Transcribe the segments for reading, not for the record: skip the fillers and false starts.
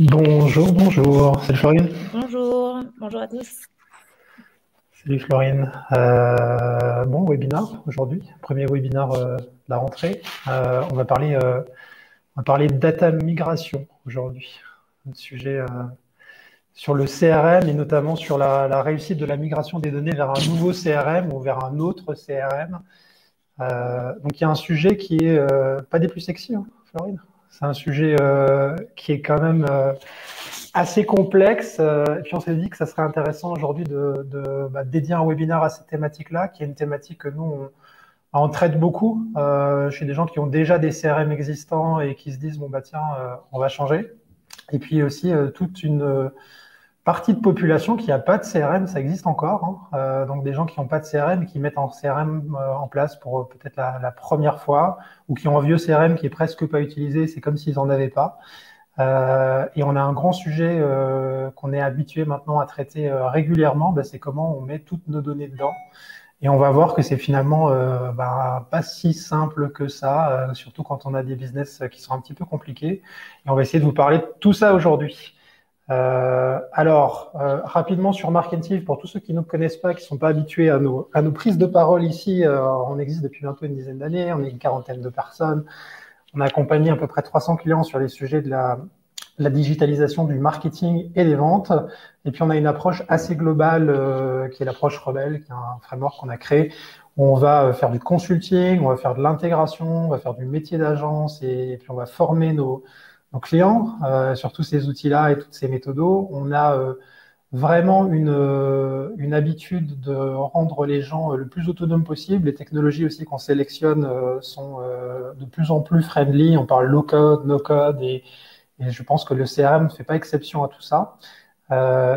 Bonjour, bonjour. Salut Florine. Bonjour, bonjour à tous. Salut Florine. Bon webinar aujourd'hui, premier webinar de la rentrée. On va parler de data migration aujourd'hui. Un sujet sur le CRM et notamment sur la réussite de la migration des données vers un nouveau CRM ou vers un autre CRM. Donc il y a un sujet qui est pas des plus sexy, hein, Florine. C'est un sujet qui est quand même assez complexe. Et puis on s'est dit que ça serait intéressant aujourd'hui de dédier un webinaire à cette thématique-là, qui est une thématique que nous, on traite beaucoup chez des gens qui ont déjà des CRM existants et qui se disent, bon, bah tiens, on va changer. Et puis aussi toute une partie de population qui n'a pas de CRM, ça existe encore, hein. Donc des gens qui n'ont pas de CRM, qui mettent un CRM en place pour peut-être la première fois, ou qui ont un vieux CRM qui est presque pas utilisé, c'est comme s'ils en avaient pas. Et on a un grand sujet qu'on est habitué maintenant à traiter régulièrement, bah, c'est comment on met toutes nos données dedans. Et on va voir que c'est finalement pas si simple que ça, surtout quand on a des business qui sont un petit peu compliqués. Et on va essayer de vous parler de tout ça aujourd'hui. Rapidement sur Marketing, pour tous ceux qui ne nous connaissent pas, qui ne sont pas habitués à nos prises de parole ici, on existe depuis bientôt une dizaine d'années, on est une quarantaine de personnes. On a accompagné à peu près 300 clients sur les sujets de la digitalisation du marketing et des ventes. Et puis, on a une approche assez globale qui est l'approche Rebelle, qui est un framework qu'on a créé. On va faire du consulting, on va faire de l'intégration, on va faire du métier d'agence et puis on va former nos clients sur tous ces outils-là et toutes ces méthodos. On a vraiment une habitude de rendre les gens le plus autonomes possible. Les technologies aussi qu'on sélectionne sont de plus en plus friendly. On parle low code, no code et je pense que le CRM ne fait pas exception à tout ça.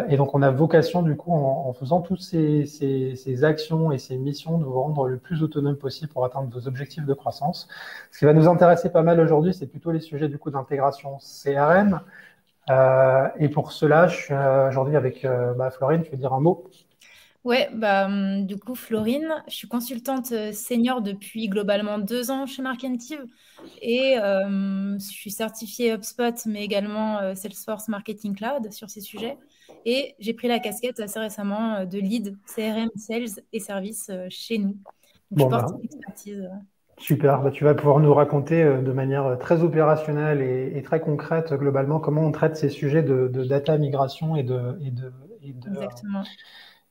Et donc on a vocation du coup en faisant toutes ces actions et ces missions de vous rendre le plus autonome possible pour atteindre vos objectifs de croissance. Ce qui va nous intéresser pas mal aujourd'hui, c'est plutôt les sujets du coup d'intégration CRM. Et pour cela, je suis aujourd'hui avec Florine, tu veux dire un mot? Ouais, du coup, Florine, je suis consultante senior depuis globalement 2 ans chez Markentive et je suis certifiée HubSpot, mais également Salesforce Marketing Cloud sur ces sujets. Et j'ai pris la casquette assez récemment de lead CRM, Sales et Services chez nous. Donc, je Bon, porte bah, cette expertise. super. Bah, tu vas pouvoir nous raconter de manière très opérationnelle et très concrète, globalement, comment on traite ces sujets de data migration Exactement.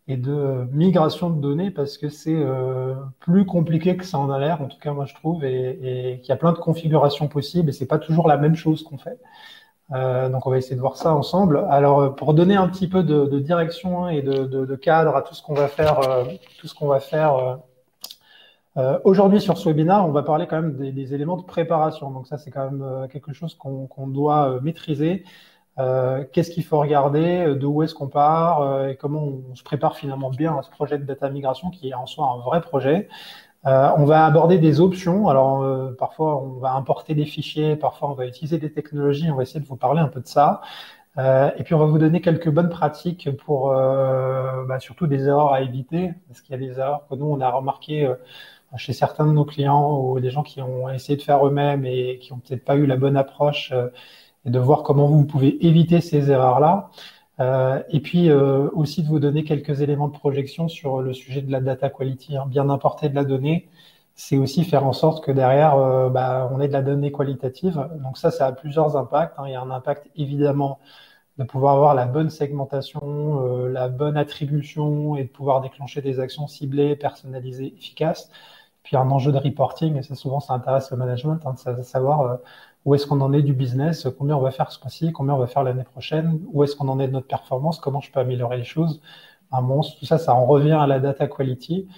et de migration de données, parce que c'est plus compliqué que ça en a l'air, en tout cas, moi, je trouve, et qu'il y a plein de configurations possibles, et c'est pas toujours la même chose qu'on fait. Donc, on va essayer de voir ça ensemble. Alors, pour donner un petit peu de direction, hein, et de cadre à tout ce qu'on va faire, aujourd'hui sur ce webinaire, on va parler quand même des éléments de préparation. Donc ça, c'est quand même quelque chose qu'on doit maîtriser. Qu'est-ce qu'il faut regarder, de où est-ce qu'on part, et comment on se prépare finalement bien à ce projet de data migration qui est en soi un vrai projet. On va aborder des options. Alors parfois, on va importer des fichiers, parfois on va utiliser des technologies. On va essayer de vous parler un peu de ça. Et puis on va vous donner quelques bonnes pratiques pour surtout des erreurs à éviter, parce qu'il y a des erreurs que nous on a remarquées chez certains de nos clients ou des gens qui ont essayé de faire eux-mêmes et qui ont peut-être pas eu la bonne approche, et de voir comment vous pouvez éviter ces erreurs-là. Et puis aussi de vous donner quelques éléments de projection sur le sujet de la data quality, hein. Bien importer de la donnée, c'est aussi faire en sorte que derrière, on ait de la donnée qualitative. Donc ça a plusieurs impacts, hein. Il y a un impact évidemment de pouvoir avoir la bonne segmentation, la bonne attribution et de pouvoir déclencher des actions ciblées, personnalisées, efficaces. Puis un enjeu de reporting, et ça souvent ça intéresse le management, hein, de savoir où est-ce qu'on en est du business, combien on va faire ce mois-ci, combien on va faire l'année prochaine, où est-ce qu'on en est de notre performance, comment je peux améliorer les choses. Un monstre, tout ça, ça en revient à la data quality.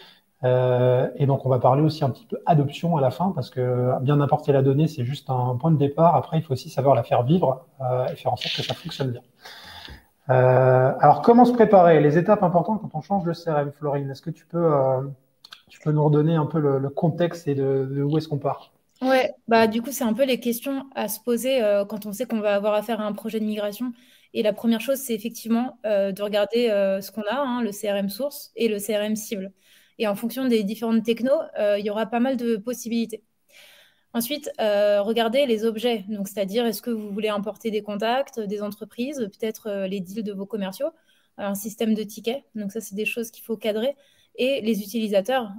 Et donc, on va parler aussi un petit peu adoption à la fin, parce que bien apporter la donnée, c'est juste un point de départ. Après, il faut aussi savoir la faire vivre et faire en sorte que ça fonctionne bien. Alors, comment se préparer? Les étapes importantes quand on change de CRM, Florine, est-ce que tu peux nous redonner un peu le contexte et de où est-ce qu'on part? Ouais, du coup, c'est un peu les questions à se poser quand on sait qu'on va avoir affaire à un projet de migration. Et la première chose, c'est effectivement de regarder ce qu'on a, hein, le CRM source et le CRM cible. Et en fonction des différentes technos, il y aura pas mal de possibilités. Ensuite, regardez les objets. Donc, c'est-à-dire, est-ce que vous voulez importer des contacts, des entreprises, peut-être les deals de vos commerciaux, un système de tickets. Donc, ça, c'est des choses qu'il faut cadrer. Et les utilisateurs,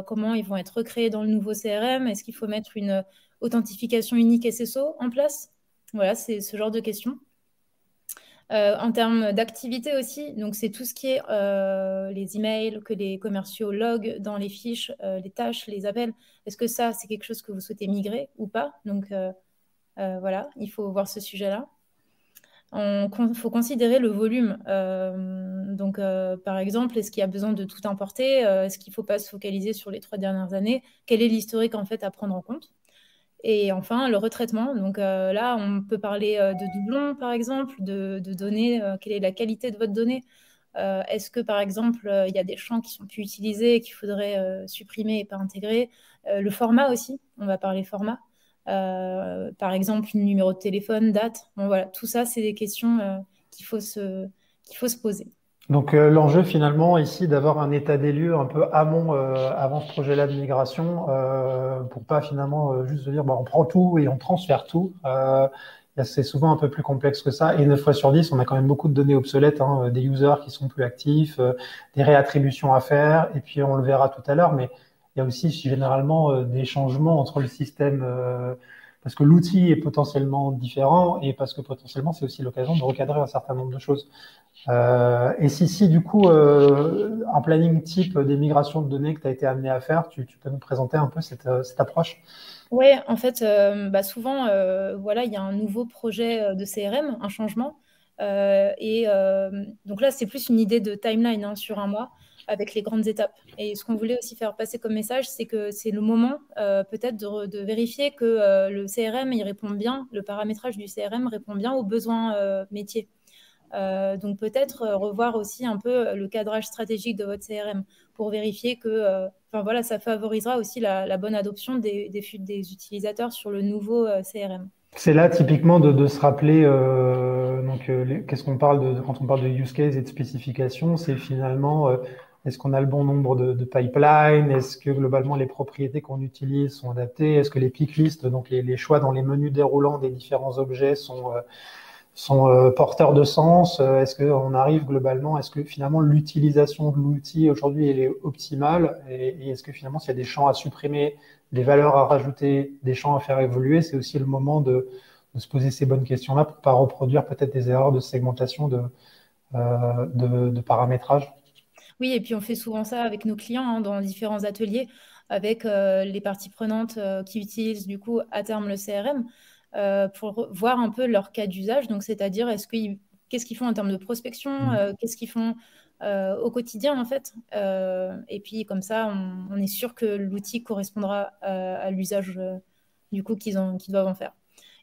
comment ils vont être recréés dans le nouveau CRM? Est-ce qu'il faut mettre une authentification unique SSO en place? Voilà, c'est ce genre de questions. En termes d'activité aussi, donc c'est tout ce qui est les emails que les commerciaux loguent dans les fiches, les tâches, les appels. Est-ce que ça, c'est quelque chose que vous souhaitez migrer ou pas? Donc voilà, il faut voir ce sujet-là. Il faut considérer le volume. Donc, par exemple, est-ce qu'il y a besoin de tout importer? Est-ce qu'il ne faut pas se focaliser sur les 3 dernières années? Quel est l'historique en fait à prendre en compte? Et enfin, le retraitement. Donc là, on peut parler de doublons, par exemple, de données. Quelle est la qualité de votre donnée? Est-ce que, par exemple, il y a des champs qui sont plus utilisés et qu'il faudrait supprimer et pas intégrer? Le format aussi, on va parler format. Par exemple, numéro de téléphone, date. Bon, voilà, tout ça, c'est des questions qu'il faut se poser. Donc l'enjeu finalement ici d'avoir un état des lieux un peu amont avant ce projet-là de migration pour pas finalement juste se dire bah, on prend tout et on transfère tout. C'est souvent un peu plus complexe que ça et 9 fois sur 10 on a quand même beaucoup de données obsolètes, hein, des users qui sont plus actifs, des réattributions à faire et puis on le verra tout à l'heure mais il y a aussi généralement des changements entre le système parce que l'outil est potentiellement différent et parce que potentiellement c'est aussi l'occasion de recadrer un certain nombre de choses. Et si du coup, un planning type des migrations de données que tu as été amené à faire, tu peux nous présenter un peu cette approche? Oui, en fait, souvent, voilà, il y a un nouveau projet de CRM, un changement. Donc là, c'est plus une idée de timeline hein, sur un mois avec les grandes étapes. Et ce qu'on voulait aussi faire passer comme message, c'est que c'est le moment peut-être de vérifier que le CRM, il répond bien, le paramétrage du CRM répond bien aux besoins métiers. Donc peut-être revoir aussi un peu le cadrage stratégique de votre CRM pour vérifier que voilà, ça favorisera aussi la bonne adoption des utilisateurs sur le nouveau CRM. C'est là typiquement de se rappeler qu'est-ce qu'on parle quand on parle de use case et de spécification, c'est finalement est-ce qu'on a le bon nombre de pipelines, est-ce que globalement les propriétés qu'on utilise sont adaptées, est-ce que les pick lists, donc les choix dans les menus déroulants des différents objets sont porteurs de sens? Est-ce qu'on arrive globalement, est-ce que finalement l'utilisation de l'outil aujourd'hui elle est optimale et est-ce que finalement s'il y a des champs à supprimer, des valeurs à rajouter, des champs à faire évoluer, c'est aussi le moment de se poser ces bonnes questions-là pour pas reproduire peut-être des erreurs de segmentation, de paramétrage. Oui, et puis on fait souvent ça avec nos clients hein, dans différents ateliers, avec les parties prenantes qui utilisent du coup à terme le CRM pour voir un peu leur cas d'usage. Donc, c'est-à-dire, qu'est-ce qu'ils font en termes de prospection, qu'est-ce qu'ils font au quotidien en fait. Et puis comme ça, on est sûr que l'outil correspondra à l'usage du coup qu'ils doivent en faire.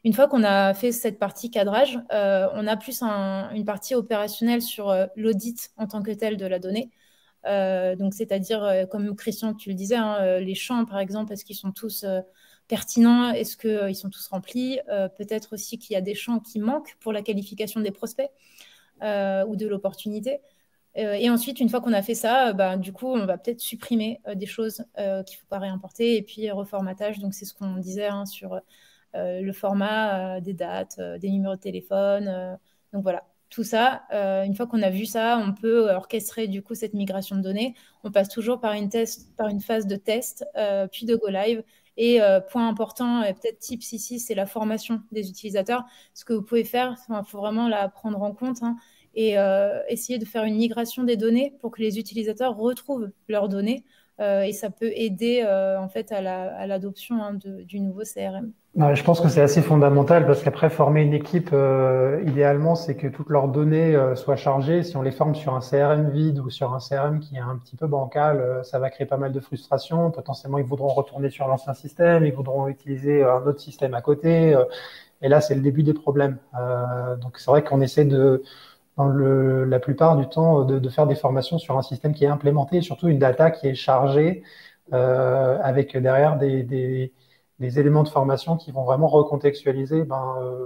Une fois qu'on a fait cette partie cadrage, on a plus une partie opérationnelle sur l'audit en tant que tel de la donnée. Donc, c'est-à-dire, comme Christian, tu le disais, hein, les champs, par exemple, est-ce qu'ils sont tous pertinents? Est-ce qu'ils sont tous remplis? Peut-être aussi qu'il y a des champs qui manquent pour la qualification des prospects ou de l'opportunité. Et ensuite, une fois qu'on a fait ça, du coup, on va peut-être supprimer des choses qu'il ne faut pas réimporter et puis reformatage. Donc, c'est ce qu'on disait hein, sur le format des dates, des numéros de téléphone. Donc, voilà. Tout ça, une fois qu'on a vu ça, on peut orchestrer du coup cette migration de données. On passe toujours par une phase de test, puis de go live. Et point important, peut-être tips ici, c'est la formation des utilisateurs. Ce que vous pouvez faire, il faut vraiment la prendre en compte hein, et essayer de faire une migration des données pour que les utilisateurs retrouvent leurs données. Et ça peut aider en fait à l'adoption hein, du nouveau CRM. Ouais, je pense que c'est assez fondamental parce qu'après former une équipe, idéalement, c'est que toutes leurs données soient chargées. Si on les forme sur un CRM vide ou sur un CRM qui est un petit peu bancal, ça va créer pas mal de frustration. Potentiellement, ils voudront retourner sur l'ancien système, ils voudront utiliser un autre système à côté. Et là, c'est le début des problèmes. Donc, c'est vrai qu'on essaie la plupart du temps, de faire des formations sur un système qui est implémenté et surtout une data qui est chargée avec derrière des éléments de formation qui vont vraiment recontextualiser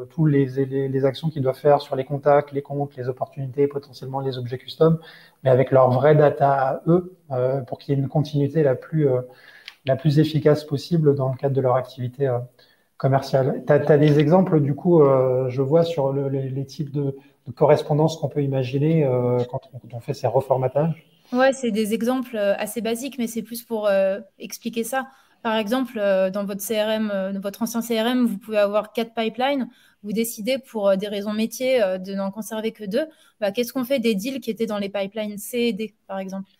tous les actions qu'ils doivent faire sur les contacts, les comptes, les opportunités, potentiellement les objets custom, mais avec leur vraie data à eux, pour qu'il y ait une continuité la plus efficace possible dans le cadre de leur activité commerciale. Tu as des exemples, du coup, je vois sur les types de correspondance qu'on peut imaginer quand on fait ces reformatages. Ouais, c'est des exemples assez basiques, mais c'est plus pour expliquer ça. Par exemple, dans votre CRM, dans votre ancien CRM, vous pouvez avoir 4 pipelines. Vous décidez pour des raisons métiers de n'en conserver que 2. Bah, qu'est-ce qu'on fait des deals qui étaient dans les pipelines C et D, par exemple,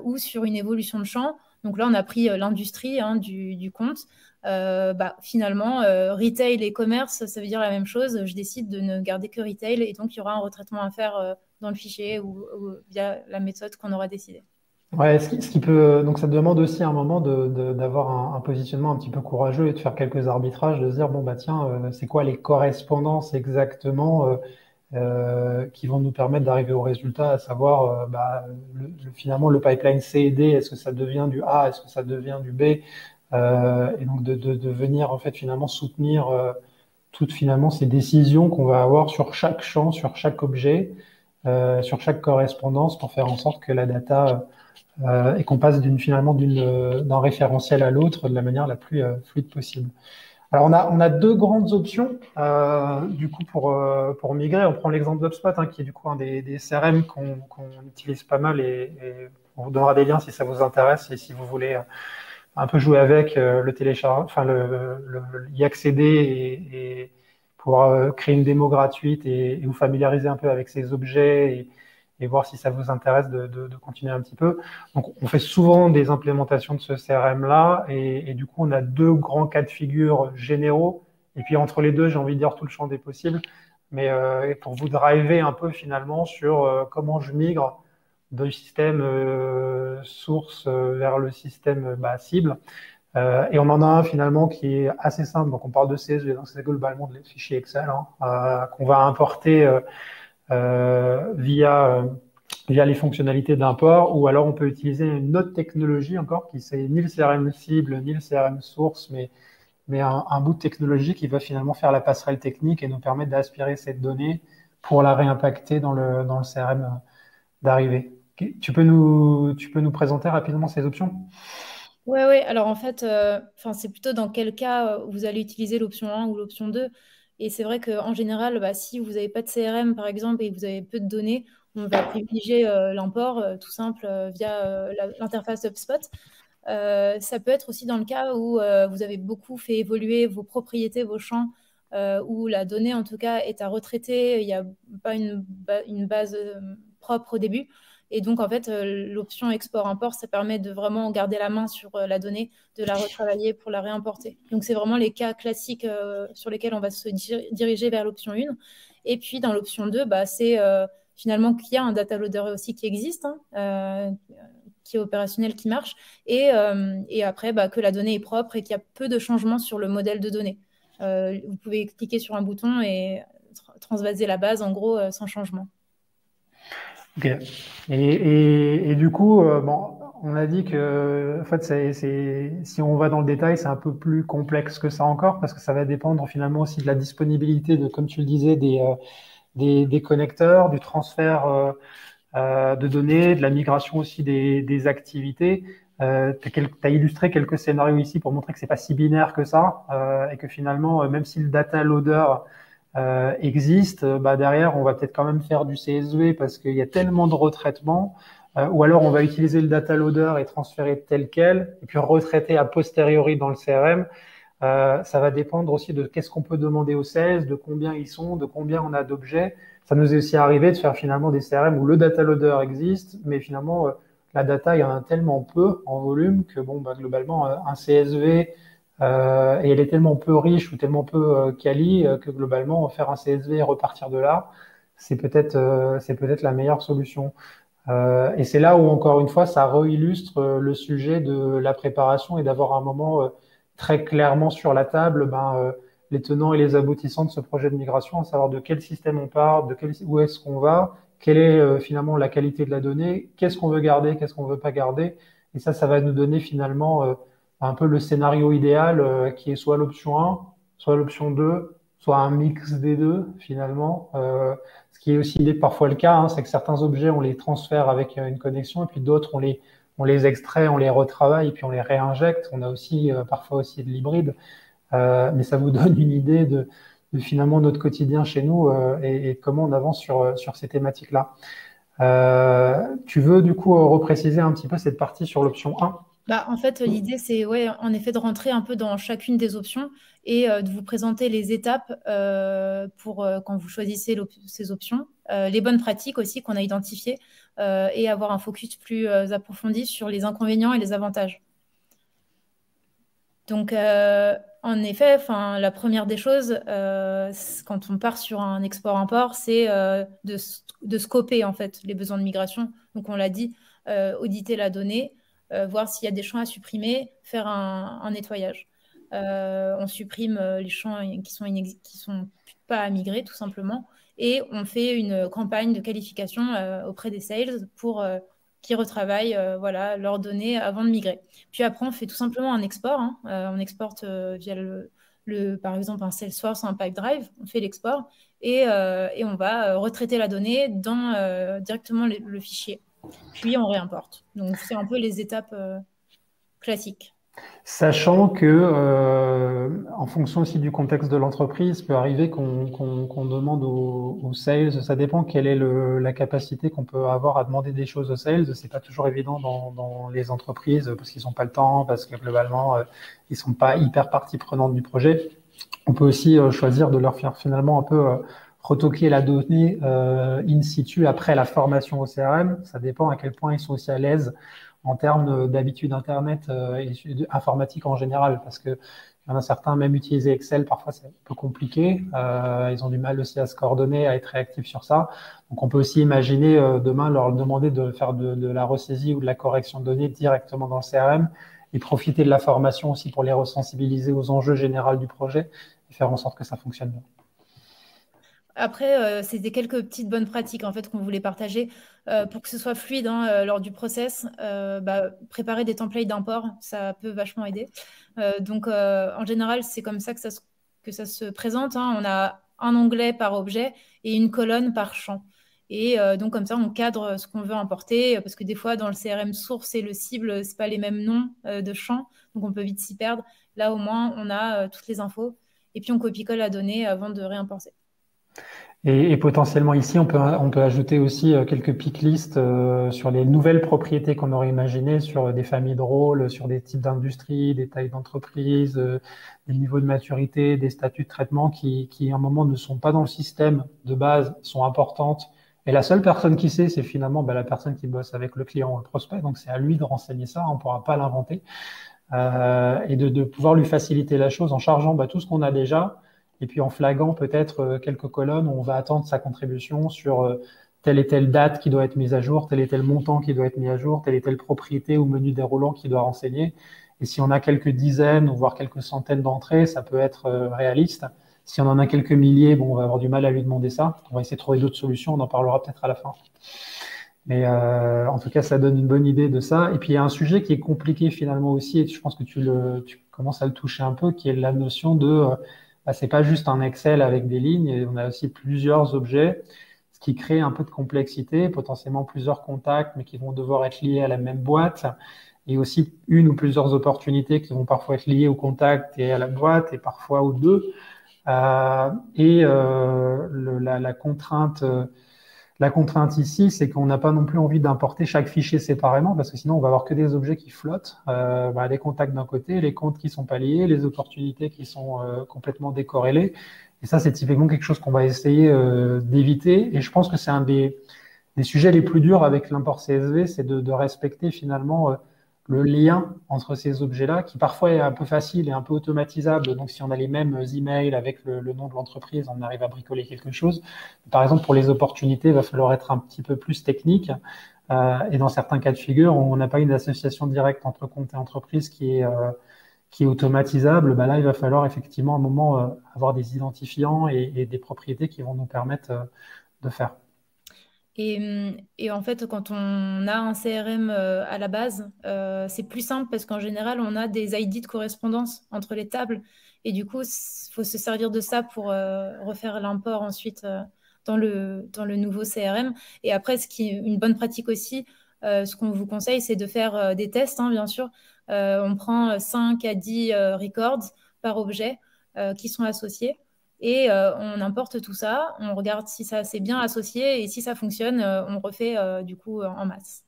ou sur une évolution de champ. Donc là, on a pris l'industrie du compte. Bah, finalement, retail et commerce, ça veut dire la même chose. Je décide de ne garder que retail et donc il y aura un retraitement à faire dans le fichier ou via la méthode qu'on aura décidée. Ouais, ce qui peut, donc ça demande aussi à un moment d'avoir un positionnement un petit peu courageux et de faire quelques arbitrages, de se dire, bon, bah tiens, c'est quoi les correspondances exactement qui vont nous permettre d'arriver au résultat, à savoir bah, finalement le pipeline C et D, est-ce que ça devient du A, est-ce que ça devient du B, et donc de venir en fait finalement soutenir toutes finalement ces décisions qu'on va avoir sur chaque champ, sur chaque objet, sur chaque correspondance pour faire en sorte que la data et qu'on passe d'un référentiel à l'autre de la manière la plus fluide possible. Alors on a deux grandes options du coup pour migrer. On prend l'exemple d'HubSpot qui est du coup un des CRM qu'on utilise pas mal et on vous donnera des liens si ça vous intéresse et si vous voulez un peu jouer avec le télécharge, enfin y accéder et pouvoir créer une démo gratuite et vous familiariser un peu avec ces objets et voir si ça vous intéresse de continuer un petit peu. Donc, on fait souvent des implémentations de ce CRM-là et du coup, on a deux grands cas de figure généraux. Et puis, entre les deux, j'ai envie de dire tout le champ des possibles. Mais pour vous driver un peu finalement sur comment je migre du système source vers le système cible. Et on en a un finalement qui est assez simple. Donc, on parle de CSV, donc c'est globalement des fichiers Excel qu'on va importer via les fonctionnalités d'import, ou alors on peut utiliser une autre technologie encore qui c'est ni le CRM cible, ni le CRM source, mais un bout de technologie qui va finalement faire la passerelle technique et nous permettre d'aspirer cette donnée pour la réimpacter dans le CRM d'arrivée. Tu peux nous présenter rapidement ces options? Ouais, ouais. Alors en fait, c'est plutôt dans quel cas vous allez utiliser l'option 1 ou l'option 2. Et c'est vrai qu'en général, bah, si vous n'avez pas de CRM, par exemple, et que vous avez peu de données, on va privilégier l'import tout simple via l'interface HubSpot. Ça peut être aussi dans le cas où vous avez beaucoup fait évoluer vos propriétés, vos champs, où la donnée, en tout cas, est à retraiter. Il n'y a pas une base propre au début. Et donc, en fait, l'option export-import, ça permet de vraiment garder la main sur la donnée, de la retravailler pour la réimporter. Donc, c'est vraiment les cas classiques sur lesquels on va se diriger vers l'option 1. Et puis, dans l'option 2, bah, c'est finalement qu'il y a un data loader aussi qui existe, qui est opérationnel, qui marche. Et après, bah, que la donnée est propre et qu'il y a peu de changements sur le modèle de données. Vous pouvez cliquer sur un bouton et transvaser la base, en gros, sans changement. Ok. Et du coup, bon, on a dit que, en fait, si on va dans le détail, c'est un peu plus complexe que ça encore, parce que ça va dépendre finalement aussi de la disponibilité de, comme tu le disais, des connecteurs, du transfert de données, de la migration aussi des activités. T'as illustré quelques scénarios ici pour montrer que c'est pas si binaire que ça, et que finalement, même si le data loader existe, bah derrière, on va peut-être quand même faire du CSV parce qu'il y a tellement de retraitement, ou alors on va utiliser le data loader et transférer tel quel, et puis retraiter a posteriori dans le CRM. Ça va dépendre aussi de qu'est-ce qu'on peut demander aux sales, de combien ils sont, de combien on a d'objets. Ça nous est aussi arrivé de faire finalement des CRM où le data loader existe, mais finalement la data il y en a tellement peu en volume que bon bah, globalement un CSV et elle est tellement peu riche ou tellement peu quali que globalement faire un CSV et repartir de là, c'est peut-être la meilleure solution. Et c'est là où, encore une fois, ça réillustre le sujet de la préparation et d'avoir un moment très clairement sur la table les tenants et les aboutissants de ce projet de migration, à savoir de quel système on part, où est-ce qu'on va, quelle est finalement la qualité de la donnée, qu'est-ce qu'on veut garder, qu'est-ce qu'on veut pas garder. Et ça va nous donner finalement un peu le scénario idéal qui est soit l'option 1, soit l'option 2, soit un mix des deux finalement. Ce qui est aussi parfois le cas, c'est que certains objets, on les transfère avec une connexion et puis d'autres, on les on les extrait, on les retravaille, puis on les réinjecte. On a aussi parfois aussi de l'hybride. Mais ça vous donne une idée de finalement notre quotidien chez nous et comment on avance sur ces thématiques-là. Tu veux du coup repréciser un petit peu cette partie sur l'option 1? Bah, en fait, l'idée, c'est ouais, en effet de rentrer un peu dans chacune des options et de vous présenter les étapes pour quand vous choisissez ces options, les bonnes pratiques aussi qu'on a identifiées et avoir un focus plus approfondi sur les inconvénients et les avantages. Donc, en effet, enfin, la première des choses, quand on part sur un export-import, c'est de scoper en fait les besoins de migration. Donc, on l'a dit, auditer la donnée, voir s'il y a des champs à supprimer, faire un nettoyage. On supprime les champs qui sont pas à migrer, tout simplement, et on fait une campagne de qualification auprès des sales pour qui retravaillent voilà, leurs données avant de migrer. Puis après, on fait tout simplement un export. Hein. On exporte via par exemple un Salesforce, un Pipedrive. On fait l'export et on va retraiter la donnée dans directement le fichier. Puis on réimporte. Donc, c'est un peu les étapes classiques. Sachant que, en fonction aussi du contexte de l'entreprise, peut arriver qu'on demande aux sales, ça dépend quelle est la capacité qu'on peut avoir à demander des choses aux sales. C'est pas toujours évident dans les entreprises parce qu'ils n'ont pas le temps, parce que globalement, ils sont pas hyper partie prenante du projet. On peut aussi choisir de leur faire finalement un peu retoquer la donnée in situ après la formation au CRM. Ça dépend à quel point ils sont aussi à l'aise en termes d'habitude Internet et informatique en général, parce que il y en a certains, même utiliser Excel, parfois c'est un peu compliqué. Ils ont du mal aussi à se coordonner, à être réactifs sur ça. Donc on peut aussi imaginer demain leur demander de faire de la ressaisie ou de la correction de données directement dans le CRM et profiter de la formation aussi pour les resensibiliser aux enjeux généraux du projet et faire en sorte que ça fonctionne bien. Après, c'était quelques petites bonnes pratiques en fait qu'on voulait partager pour que ce soit fluide hein, lors du process. Préparer des templates d'import, ça peut vachement aider. Donc, en général, c'est comme ça que ça se présente. Hein. On a un onglet par objet et une colonne par champ. Et donc, comme ça, on cadre ce qu'on veut importer parce que des fois, dans le CRM source et le cible, c'est pas les mêmes noms de champs. Donc, on peut vite s'y perdre. Là, au moins, on a toutes les infos. Et puis, on copie-colle la donnée avant de réimporter. Et potentiellement ici, on peut ajouter aussi quelques pick lists sur les nouvelles propriétés qu'on aurait imaginées, sur des familles de rôles, sur des types d'industries, des tailles d'entreprise, des niveaux de maturité, des statuts de traitement qui, à un moment, ne sont pas dans le système de base, sont importantes. Et la seule personne qui sait, c'est finalement la personne qui bosse avec le client ou le prospect. Donc, c'est à lui de renseigner ça. On ne pourra pas l'inventer. Et de pouvoir lui faciliter la chose en chargeant tout ce qu'on a déjà et puis en flaguant peut-être quelques colonnes où on va attendre sa contribution sur telle et telle date qui doit être mise à jour, tel et tel montant qui doit être mis à jour, telle et telle propriété ou menu déroulant qui doit renseigner. Et si on a quelques dizaines ou voire quelques centaines d'entrées, ça peut être réaliste. Si on en a quelques milliers, bon, on va avoir du mal à lui demander ça. On va essayer de trouver d'autres solutions. On en parlera peut-être à la fin. Mais en tout cas, ça donne une bonne idée de ça. Et puis, il y a un sujet qui est compliqué finalement aussi, et je pense que tu commences à le toucher un peu, qui est la notion de, c'est pas juste un Excel avec des lignes, et on a aussi plusieurs objets, ce qui crée un peu de complexité, potentiellement plusieurs contacts, mais qui vont devoir être liés à la même boîte, et aussi une ou plusieurs opportunités qui vont parfois être liées au contact et à la boîte, et parfois aux deux. La contrainte. La contrainte ici, c'est qu'on n'a pas non plus envie d'importer chaque fichier séparément, parce que sinon on va avoir que des objets qui flottent, les contacts d'un côté, les comptes qui sont pas liés, les opportunités qui sont complètement décorrélées. Et ça, c'est typiquement quelque chose qu'on va essayer d'éviter. Et je pense que c'est un des sujets les plus durs avec l'import CSV, c'est de respecter finalement le lien entre ces objets-là, qui parfois est un peu facile et un peu automatisable. Donc, si on a les mêmes emails avec le nom de l'entreprise, on arrive à bricoler quelque chose. Par exemple, pour les opportunités, il va falloir être un petit peu plus technique. Et dans certains cas de figure, on n'a pas une association directe entre compte et entreprise qui est automatisable. Là, il va falloir effectivement à un moment avoir des identifiants et des propriétés qui vont nous permettre de faire. Et en fait, quand on a un CRM à la base, c'est plus simple parce qu'en général, on a des ID de correspondance entre les tables. Et du coup, il faut se servir de ça pour refaire l'import ensuite dans le nouveau CRM. Et après, ce qui est une bonne pratique aussi, Ce qu'on vous conseille, c'est de faire des tests, hein, bien sûr. On prend 5 à 10 records par objet qui sont associés. Et on importe tout ça, on regarde si ça s'est bien associé et si ça fonctionne, on refait du coup en masse.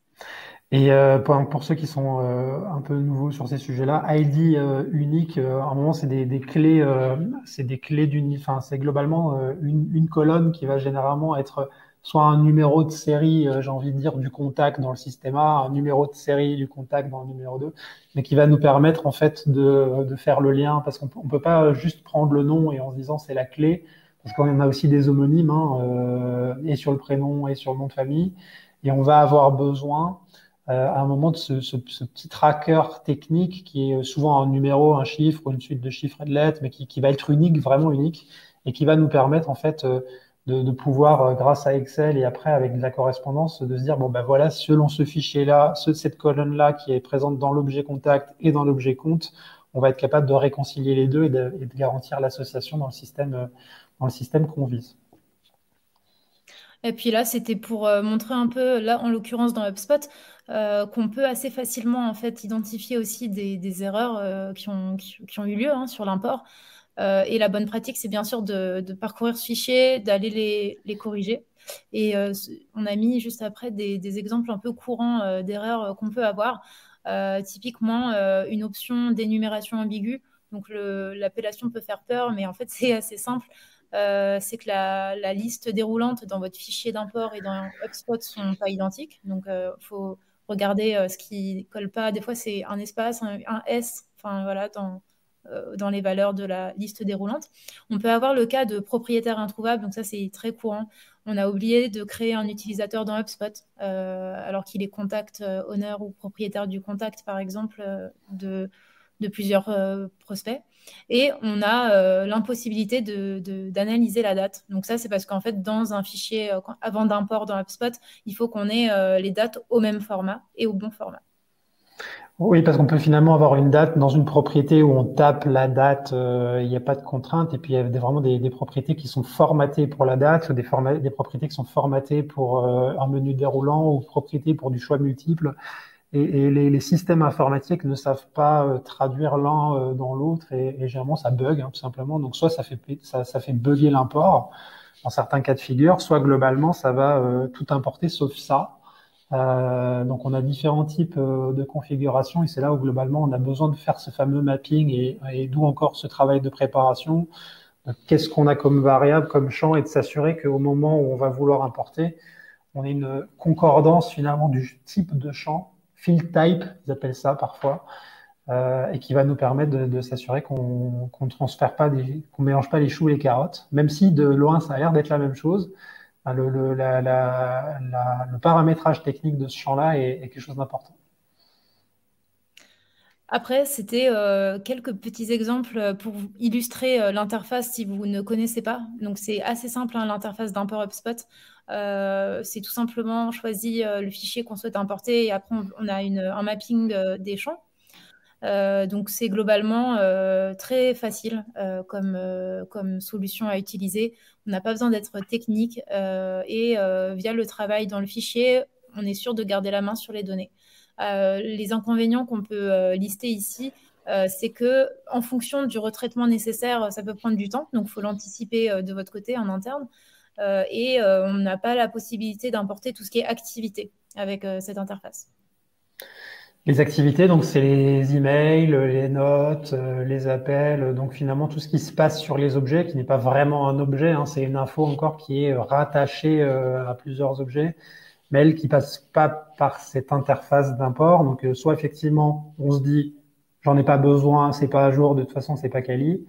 Et pour ceux qui sont un peu nouveaux sur ces sujets-là, ID unique, à un moment, c'est des clés enfin, c'est globalement une colonne qui va généralement être soit un numéro de série, j'ai envie de dire, du contact dans le système A, un numéro de série du contact dans le numéro 2, mais qui va nous permettre en fait de faire le lien, parce qu'on peut pas juste prendre le nom et en se disant c'est la clé, parce qu'on a aussi des homonymes, hein, et sur le prénom et sur le nom de famille, et on va avoir besoin à un moment de ce petit tracker technique qui est souvent un numéro, un chiffre ou une suite de chiffres et de lettres, mais qui va être unique, vraiment unique, et qui va nous permettre en fait de pouvoir, grâce à Excel et après avec de la correspondance, de se dire bon ben voilà, selon ce fichier-là, cette colonne-là qui est présente dans l'objet contact et dans l'objet compte, on va être capable de réconcilier les deux et de garantir l'association dans le système qu'on vise. Et puis là, c'était pour montrer un peu, là en l'occurrence dans HubSpot, qu'on peut assez facilement en fait identifier aussi des erreurs qui ont eu lieu, hein, sur l'import. Et la bonne pratique, c'est bien sûr de parcourir ce fichier, d'aller les corriger. Et on a mis juste après des exemples un peu courants d'erreurs qu'on peut avoir. Typiquement, une option d'énumération ambiguë. Donc l'appellation peut faire peur, mais en fait, c'est assez simple. C'est que la liste déroulante dans votre fichier d'import et dans HubSpot ne sont pas identiques. Donc, il faut regarder ce qui ne colle pas. Des fois, c'est un espace, un S, enfin voilà, dans les valeurs de la liste déroulante. On peut avoir le cas de propriétaire introuvable, donc ça, c'est très courant. On a oublié de créer un utilisateur dans HubSpot, alors qu'il est contact owner ou propriétaire du contact, par exemple, de plusieurs prospects. Et on a l'impossibilité d'analyser la date. Donc ça, c'est parce qu'en fait, dans un fichier, avant d'import dans HubSpot, il faut qu'on ait les dates au même format et au bon format. Oui, parce qu'on peut finalement avoir une date dans une propriété où on tape la date, il n'y a pas de contrainte, et puis il y a vraiment des propriétés qui sont formatées pour la date, ou des propriétés qui sont formatées pour un menu déroulant, ou propriétés pour du choix multiple. Et les systèmes informatiques ne savent pas traduire l'un dans l'autre, et généralement ça bug, hein, tout simplement. Donc soit ça fait bugger l'import dans certains cas de figure, soit globalement ça va tout importer sauf ça. Donc on a différents types de configurations, et c'est là où globalement on a besoin de faire ce fameux mapping, et d'où encore ce travail de préparation. Qu'est-ce qu'on a comme variable, comme champ, et de s'assurer qu'au moment où on va vouloir importer, on ait une concordance finalement du type de champ, field type, ils appellent ça parfois, et qui va nous permettre de s'assurer qu'on transfère pas qu'on mélange pas les choux et les carottes, même si de loin ça a l'air d'être la même chose. Le paramétrage technique de ce champ-là est quelque chose d'important. Après, c'était quelques petits exemples pour vous illustrer l'interface si vous ne connaissez pas. Donc, c'est assez simple, hein, l'interface d'import HubSpot. C'est tout simplement choisir le fichier qu'on souhaite importer, et après, on a un mapping des champs. Donc, c'est globalement très facile comme solution à utiliser. On n'a pas besoin d'être technique, et via le travail dans le fichier, on est sûr de garder la main sur les données. Les inconvénients qu'on peut lister ici, c'est que en fonction du retraitement nécessaire, ça peut prendre du temps, donc il faut l'anticiper de votre côté en interne. Et on n'a pas la possibilité d'importer tout ce qui est activité avec cette interface. Les activités, donc c'est les emails, les notes, les appels, donc finalement tout ce qui se passe sur les objets, qui n'est pas vraiment un objet, hein, c'est une info encore qui est rattachée à plusieurs objets, mais elle qui passe pas par cette interface d'import. Donc soit effectivement on se dit j'en ai pas besoin, c'est pas à jour, de toute façon c'est pas quali,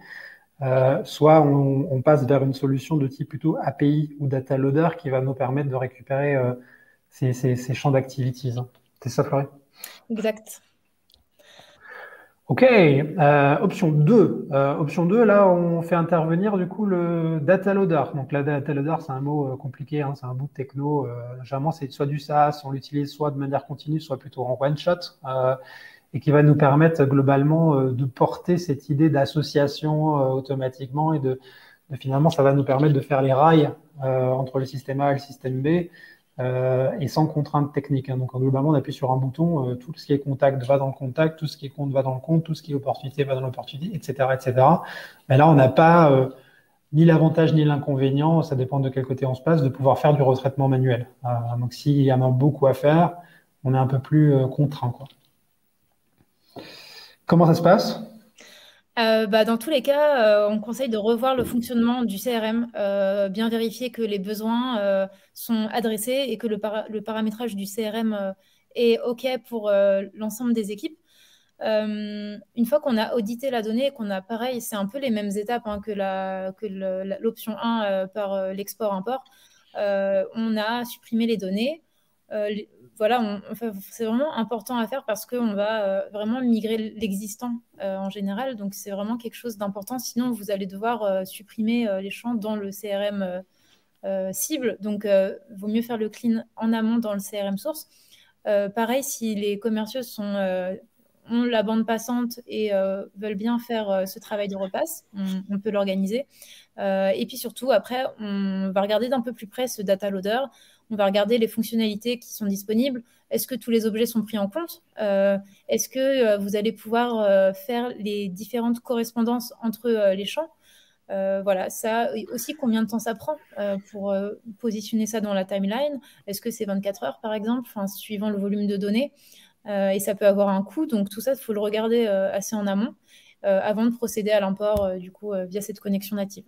soit on passe vers une solution de type plutôt API ou data loader qui va nous permettre de récupérer ces champs d'activities. C'est ça, Florent? Exact. Ok, option 2. Option 2, là, on fait intervenir du coup le data loader. Donc, la data loader, c'est un mot compliqué, hein, c'est un bout de techno. Généralement, c'est soit du SaaS, on l'utilise soit de manière continue, soit plutôt en one-shot, et qui va nous permettre globalement de porter cette idée d'association automatiquement, et de finalement, ça va nous permettre de faire les rails entre le système A et le système B, et sans contrainte technique, hein. Donc, globalement, on appuie sur un bouton, tout ce qui est contact va dans le contact, tout ce qui est compte va dans le compte, tout ce qui est opportunité va dans l'opportunité, etc., etc. Mais là, on n'a pas ni l'avantage ni l'inconvénient, ça dépend de quel côté on se place, de pouvoir faire du retraitement manuel. Donc, s'il y en a beaucoup à faire, on est un peu plus contraint, quoi. Comment ça se passe? Dans tous les cas, on conseille de revoir le fonctionnement du CRM, bien vérifier que les besoins sont adressés et que le paramétrage du CRM est OK pour l'ensemble des équipes. Une fois qu'on a audité la donnée et qu'on a pareil, c'est un peu les mêmes étapes hein, que l'option 1 par l'export-import. On a supprimé les données. Voilà, enfin, c'est vraiment important à faire parce qu'on va vraiment migrer l'existant en général. Donc, c'est vraiment quelque chose d'important. Sinon, vous allez devoir supprimer les champs dans le CRM cible. Donc, vaut mieux faire le clean en amont dans le CRM source. Pareil, si les commerciaux ont la bande passante et veulent bien faire ce travail de repasse, on peut l'organiser. Et puis surtout, après, on va regarder d'un peu plus près ce data loader. On va regarder les fonctionnalités qui sont disponibles. Est-ce que tous les objets sont pris en compte? Est-ce que vous allez pouvoir faire les différentes correspondances entre les champs? Voilà, ça et aussi combien de temps ça prend pour positionner ça dans la timeline? Est-ce que c'est 24 heures par exemple, enfin, suivant le volume de données? Et ça peut avoir un coût, donc tout ça, il faut le regarder assez en amont avant de procéder à l'import du coup via cette connexion native.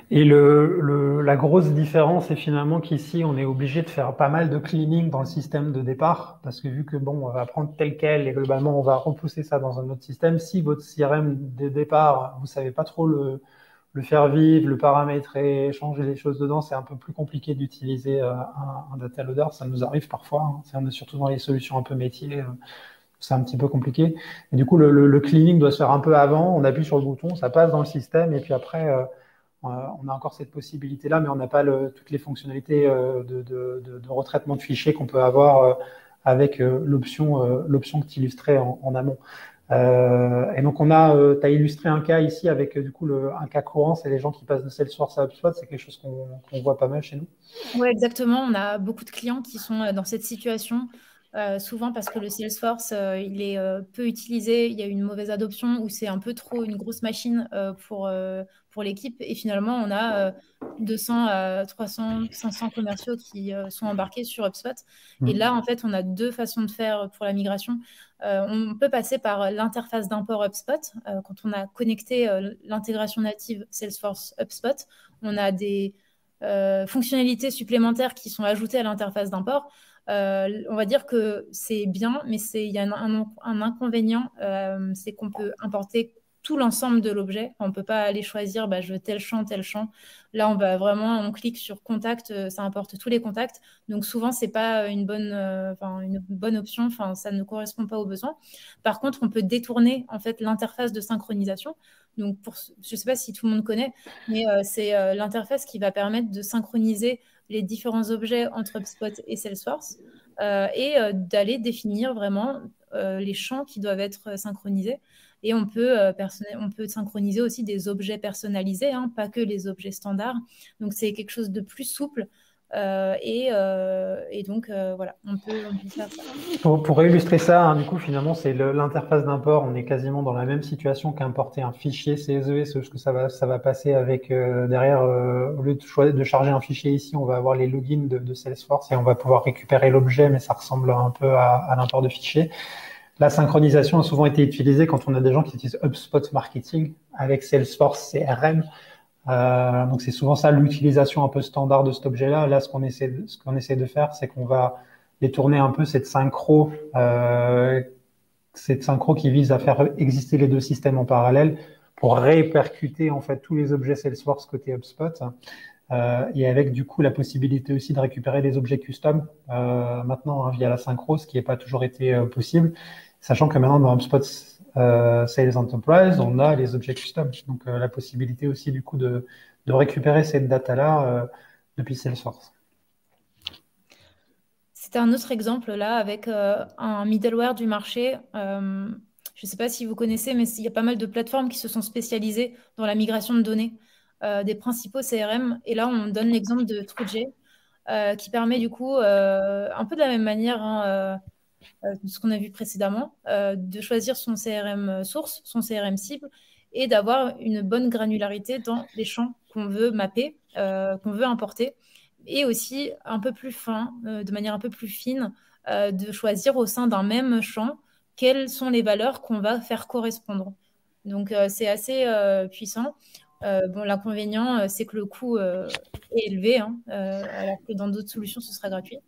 Et la grosse différence est finalement qu'ici, on est obligé de faire pas mal de cleaning dans le système de départ, parce que vu que bon, on va prendre tel quel et globalement, on va repousser ça dans un autre système. Si votre CRM de départ, vous savez pas trop le faire vivre, le paramétrer, changer les choses dedans, c'est un peu plus compliqué d'utiliser un data loader. Ça nous arrive parfois, hein. Surtout dans les solutions un peu métiers. C'est un petit peu compliqué. Et du coup, le cleaning doit se faire un peu avant. On appuie sur le bouton, ça passe dans le système, et puis après, on a encore cette possibilité-là, mais on n'a pas toutes les fonctionnalités de retraitement de fichiers qu'on peut avoir avec l'option que tu illustrais en amont. Et donc, tu as illustré un cas ici avec du coup un cas courant, c'est les gens qui passent de Salesforce à HubSpot, c'est quelque chose qu'on voit pas mal chez nous. Oui, exactement. On a beaucoup de clients qui sont dans cette situation, souvent parce que le Salesforce, il est peu utilisé, il y a une mauvaise adoption ou c'est un peu trop une grosse machine pour l'équipe. Et finalement, on a 200 à 300, 500 commerciaux qui sont embarqués sur HubSpot. Et là, en fait, on a deux façons de faire pour la migration. On peut passer par l'interface d'import HubSpot. Quand on a connecté l'intégration native Salesforce HubSpot, on a des fonctionnalités supplémentaires qui sont ajoutées à l'interface d'import. On va dire que c'est bien, mais il y a un inconvénient, c'est qu'on peut importer tout l'ensemble de l'objet. On ne peut pas aller choisir, je veux tel champ, tel champ. Là, on clique sur contact, ça importe tous les contacts. Donc souvent, c'est pas une bonne option. Enfin, ça ne correspond pas aux besoins. Par contre, on peut détourner en fait l'interface de synchronisation. Donc, je ne sais pas si tout le monde connaît, mais c'est l'interface qui va permettre de synchroniser les différents objets entre HubSpot et Salesforce et d'aller définir vraiment les champs qui doivent être synchronisés. Et on peut synchroniser aussi des objets personnalisés, hein, pas que les objets standards. Donc, c'est quelque chose de plus souple. Et donc, voilà, on peut faire ça. Pour illustrer ça, hein, du coup, finalement, c'est l'interface d'import. On est quasiment dans la même situation qu'importer un fichier CSV, sauf que ça va passer avec derrière, au lieu de charger un fichier ici, on va avoir les logins de Salesforce et on va pouvoir récupérer l'objet, mais ça ressemble un peu à l'import de fichiers. La synchronisation a souvent été utilisée quand on a des gens qui utilisent HubSpot Marketing avec Salesforce CRM. Donc c'est souvent ça l'utilisation un peu standard de cet objet-là. Là, ce qu'on essaie de faire, c'est qu'on va détourner un peu cette synchro qui vise à faire exister les deux systèmes en parallèle pour répercuter en fait tous les objets Salesforce côté HubSpot. Et avec du coup la possibilité aussi de récupérer des objets custom maintenant via la synchro, ce qui n'est pas toujours été possible, sachant que maintenant dans HubSpot Sales Enterprise, on a les objets custom, donc la possibilité aussi du coup de récupérer cette data-là depuis Salesforce. C'était un autre exemple là avec un middleware du marché. Je ne sais pas si vous connaissez, mais il y a pas mal de plateformes qui se sont spécialisées dans la migration de données des principaux CRM. Et là, on donne l'exemple de Trujay. qui permet du coup, un peu de la même manière, hein, de ce qu'on a vu précédemment, de choisir son CRM source, son CRM cible, et d'avoir une bonne granularité dans les champs qu'on veut mapper, qu'on veut importer, et aussi un peu plus fin, de manière un peu plus fine, de choisir au sein d'un même champ quelles sont les valeurs qu'on va faire correspondre. Donc c'est assez puissant. Bon, l'inconvénient, c'est que le coût est élevé, hein, alors que dans d'autres solutions, ce sera gratuit.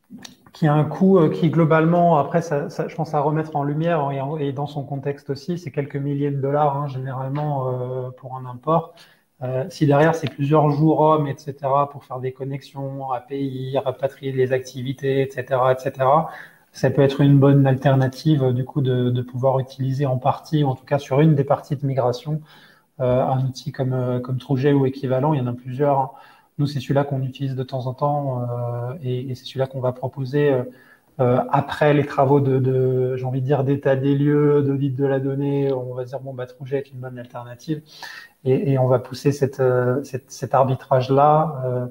Qui a un coût qui globalement, après, je pense à remettre en lumière et dans son contexte aussi, c'est quelques milliers de dollars hein, généralement pour un import. Si derrière c'est plusieurs jours hommes, etc., pour faire des connexions, API, rapatrier les activités, etc., etc., ça peut être une bonne alternative du coup de pouvoir utiliser en partie, ou en tout cas sur une des parties de migration, un outil comme TrueJ ou équivalent. Il y en a plusieurs, hein. Nous, c'est celui-là qu'on utilise de temps en temps et c'est celui-là qu'on va proposer après les travaux j'ai envie de dire, d'état des lieux, d'audit de la donnée. On va se dire, bon, bah, TrueJ est une bonne alternative et on va pousser cet arbitrage-là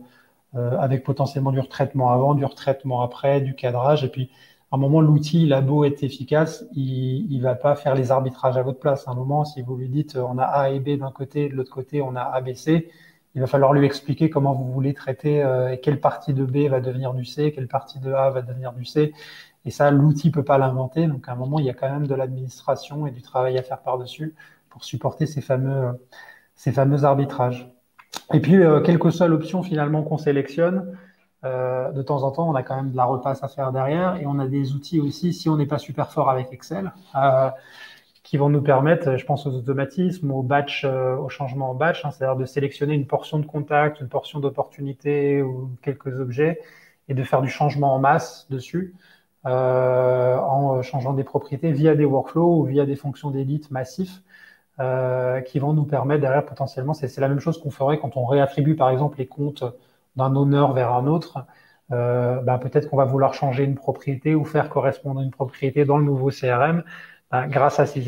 avec potentiellement du retraitement avant, du retraitement après, du cadrage. Et puis, à un moment, l'outil, il a beau être efficace, il va pas faire les arbitrages à votre place. À un moment, si vous lui dites, on a A et B d'un côté, de l'autre côté, on a A, B, C, il va falloir lui expliquer comment vous voulez traiter et quelle partie de B va devenir du C, quelle partie de A va devenir du C. Et ça, l'outil peut pas l'inventer. Donc, à un moment, il y a quand même de l'administration et du travail à faire par-dessus pour supporter ces fameux arbitrages. Et puis, quelle que soit l'option finalement qu'on sélectionne, de temps en temps, on a quand même de la repasse à faire derrière et on a des outils aussi, si on n'est pas super fort avec Excel, qui vont nous permettre, je pense aux automatismes, au batch, au changement en batch, hein, c'est-à-dire de sélectionner une portion de contact, une portion d'opportunité ou quelques objets et de faire du changement en masse dessus en changeant des propriétés via des workflows ou via des fonctions d'élite massifs qui vont nous permettre derrière potentiellement, c'est la même chose qu'on ferait quand on réattribue par exemple les comptes d'un owner vers un autre. Peut-être qu'on va vouloir changer une propriété ou faire correspondre une propriété dans le nouveau CRM grâce à ces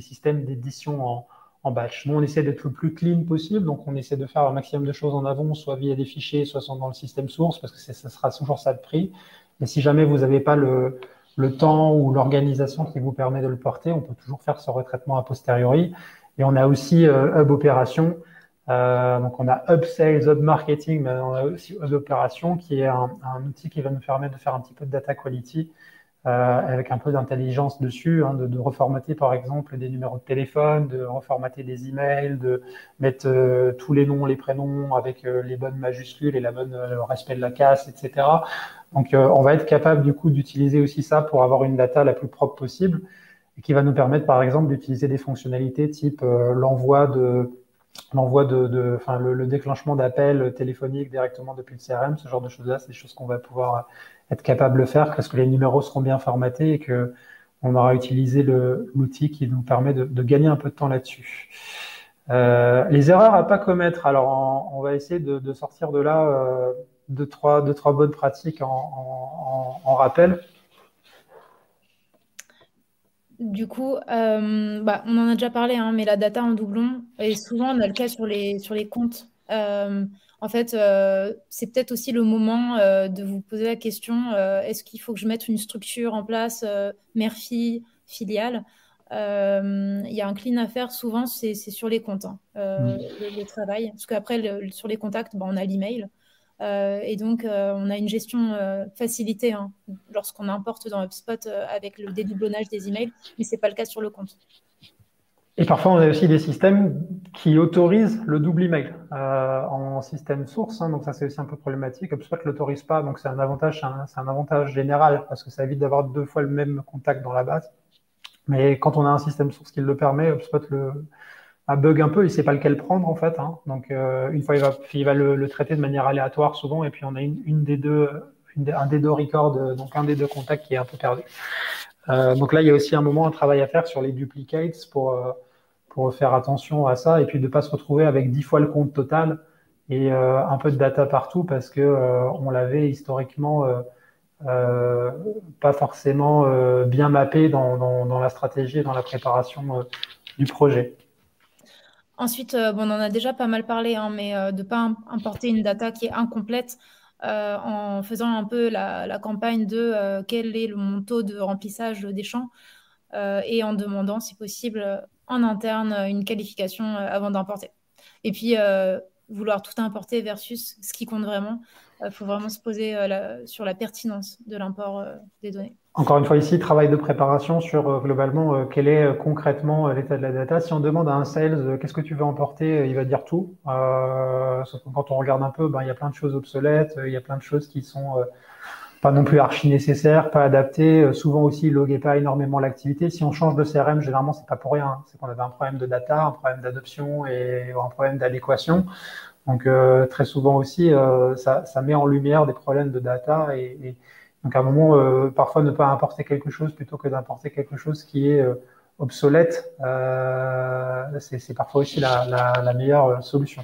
systèmes d'édition en batch. Nous, on essaie d'être le plus clean possible, donc on essaie de faire un maximum de choses en avant, soit via des fichiers, soit dans le système source, parce que ça sera toujours ça de prix. Mais si jamais vous n'avez pas le temps ou l'organisation qui vous permet de le porter, on peut toujours faire ce retraitement a posteriori. Et on a aussi Hub Opération. Donc on a Hub Sales, Hub Marketing, mais on a aussi Hub Opération qui est un outil qui va nous permettre de faire un petit peu de data quality avec un peu d'intelligence dessus, hein, de reformater par exemple des numéros de téléphone, de reformater des emails, de mettre tous les noms, les prénoms avec les bonnes majuscules et le respect de la casse, etc. Donc on va être capable du coup d'utiliser aussi ça pour avoir une data la plus propre possible et qui va nous permettre par exemple d'utiliser des fonctionnalités type le déclenchement d'appels téléphoniques directement depuis le CRM, ce genre de choses-là, c'est des choses qu'on va pouvoir être capable de faire parce que les numéros seront bien formatés et que on aura utilisé l'outil qui nous permet de gagner un peu de temps là-dessus. Les erreurs à pas commettre. Alors, on va essayer de sortir de là deux, trois bonnes pratiques en rappel. Du coup, on en a déjà parlé, hein, mais la data en doublon, et souvent on a le cas sur les comptes. En fait, c'est peut-être aussi le moment de vous poser la question, est-ce qu'il faut que je mette une structure en place, mère-fille, filiale? Il y a un clean à faire, souvent c'est sur les comptes, hein, le travail. Parce qu'après, sur les contacts, on a l'email. Et donc, on a une gestion facilitée hein, lorsqu'on importe dans HubSpot avec le dédoublonnage des emails, mais ce n'est pas le cas sur le compte. Et parfois, on a aussi des systèmes qui autorisent le double email en système source. Hein, donc ça, c'est aussi un peu problématique. HubSpot ne l'autorise pas, donc c'est un avantage général parce que ça évite d'avoir deux fois le même contact dans la base. Mais quand on a un système source qui le permet, HubSpot bug un peu, il ne sait pas lequel prendre en fait. Hein. Donc une fois, il va le traiter de manière aléatoire souvent, et puis on a un des deux records, donc un des deux contacts qui est un peu perdu. Donc là, il y a aussi un travail à faire sur les duplicates pour faire attention à ça et puis de ne pas se retrouver avec 10 fois le compte total et un peu de data partout parce que on l'avait historiquement pas forcément bien mappé dans la stratégie et dans la préparation du projet. Ensuite, on en a déjà pas mal parlé, hein, mais de ne pas importer une data qui est incomplète. en faisant un peu la campagne de quel est mon taux de remplissage des champs et en demandant, si possible, en interne, une qualification avant d'importer. Et puis, vouloir tout importer versus ce qui compte vraiment, il faut vraiment se poser sur la pertinence de l'import des données. Encore une fois ici, travail de préparation sur globalement quel est concrètement l'état de la data. Si on demande à un sales qu'est-ce que tu veux emporter, il va dire tout. Sauf que quand on regarde un peu, ben, il y a plein de choses obsolètes, il y a plein de choses qui sont pas non plus archi nécessaires, pas adaptées. Souvent aussi, il loguait pas énormément l'activité. Si on change de CRM, généralement, c'est pas pour rien, hein. C'est qu'on avait un problème de data, un problème d'adoption et un problème d'adéquation. Donc très souvent aussi, ça met en lumière des problèmes de data et donc à un moment, parfois ne pas importer quelque chose plutôt que d'importer quelque chose qui est obsolète, c'est parfois aussi la meilleure solution.